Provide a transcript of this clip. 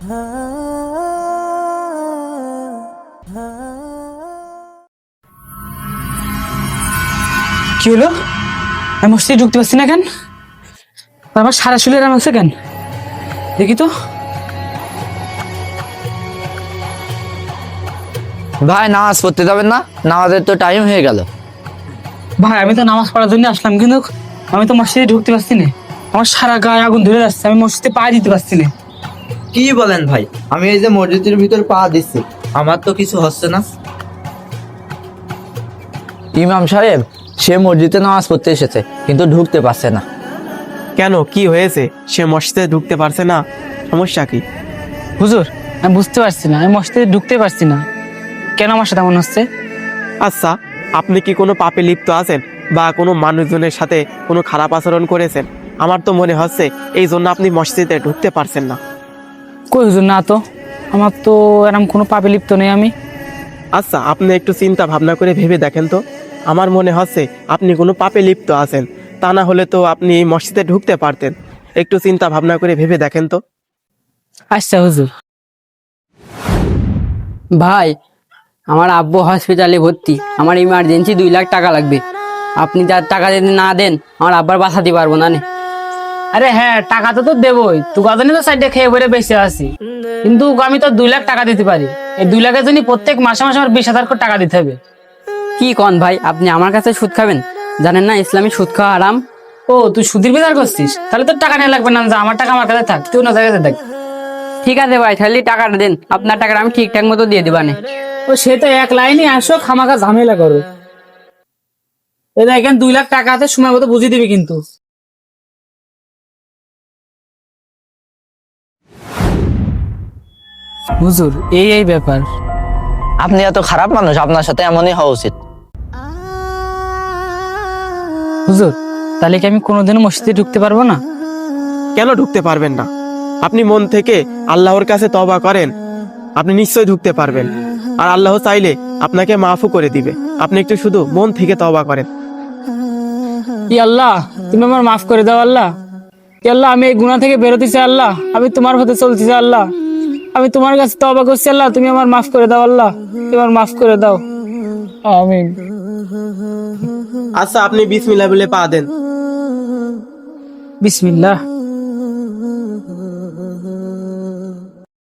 কি হলো? আমি মসজিদে ঢুকতে পারছি না কেন? আমার সারা শরীরে আরাম আছে কেন? দেখি তো। ভাই নামাজ পড়তে যাবেন না? নামাজের তো টাইম হয়ে গেল। ভাই আমি তো নামাজ পড়ার জন্য আসলাম, কিন্তু আমি তো মসজিদে ঢুকতে পারছি না। আমার সারা গায়ে আগুন ধরে যাচ্ছে, আমি মসজিদে পা দিতে পারছি না। কি বলেন ভাই? আমি এই যে মসজিদের ভিতর পা দিচ্ছি, আমার তো কিছু হচ্ছে না। ইমাম সাহেব, সে মসজিদে নামাজ পড়তে এসেছে কিন্তু ঢুকতে পারছে না। কেন, কি হয়েছে? সে মসজিদে ঢুকতে পারছে না, সমস্যা কি? হুজুর, আমি বুঝতে পারছি না, আমি মসজিদে ঢুকতে পারছি না। কেন আমার সাথে এমন হচ্ছে? আচ্ছা, আপনি কি কোনো পাপে লিপ্ত আছেন বা কোনো মানুষজনের সাথে কোনো খারাপ আচরণ করেছেন? আমার তো মনে হচ্ছে এই জন্য আপনি মসজিদে ঢুকতে পারছেন না। কই হুজুর, না তো, আমার তো এরকম কোনো পাপে লিপ্ত নেই আমি। আচ্ছা, আপনি একটু চিন্তা ভাবনা করে ভেবে দেখেন তো। আমার মনে হচ্ছে আপনি কোনো পাপে লিপ্ত আছেন, তা না হলে তো আপনি এই মসজিদে ঢুকতে পারতেন। একটু চিন্তা ভাবনা করে ভেবে দেখেন তো। আচ্ছা হুজুর। ভাই, আমার আব্বু হসপিটালে ভর্তি, আমার ইমার্জেন্সি 2 লাখ টাকা লাগবে। আপনি তার টাকা যদি না দেন, আমার আব্বার বাঁচাতে পারবো না নে। আরে হ্যাঁ, টাকা তো দেবই, তুই কদিনই তো সাইডে খেয়ে বেড়ে বেঁচে আছি, কিন্তু আমি তো 2 লাখ টাকা দিতে পারি। এই 2 লাখের জন্য প্রত্যেক মাসে মাসে আমার 20,000 করে টাকা দিতে হবে। কি কন ভাই, আপনি আমার কাছে সুদ খাবেন? জানেন না ইসলামে সুদ খাওয়া হারাম? ও, তুই সুদের বিচার করছিস? তাহলে তোর টাকা নিয়ে লাগবে না, যা আমার টাকা আমার কাছে থাক, তুই না জায়গাতে দেখ। ঠিক আছে ভাই, তাহলে টাকাটা দেন, আপনার টাকাটা আমি ঠিকঠাক মতো দিয়ে দিবানে। ও সে তো এক লাইনই আসো, খামাখা ঝামেলা করো। এই দেখেন 2 লাখ টাকা আছে, সময় মতো বুঝিয়ে দিবি কিন্তু। হুজুর, এই ব্যাপার। আপনি এত খারাপ মানুষ, আপনার সাথে এমনই হওয়া উচিত। হুজুর, তাহলে কি আমি কোনোদিনও মসজিদে ঢুকতে পারবো না? কেন ঢুকতে পারবেন না? আপনি মন থেকে আল্লাহর কাছে তওবা করেন, আপনি নিশ্চয়ই ঢুকতে পারবেন। আর আল্লাহ চাইলে আপনাকে মাফও করে দিবে। আপনি একটু শুধু মন থেকে তওবা করেন। ই আল্লাহ, তুমি আমার মাফ করে দাও আল্লাহ। ই আল্লাহ, আমি এই গুনাহ থেকে বেরোতে চাই আল্লাহ, আমি তোমার পথে চলতে চাই আল্লাহ, আমি তোমার কাছে তওবা করছি আল্লাহ, তুমি আমার মাফ করে দাও আল্লাহ, তুমি আমার মাফ করে দাও, আমিন। আচ্ছা, আপনি বিসমিল্লাহ বলে পা দেন। বিসমিল্লাহ।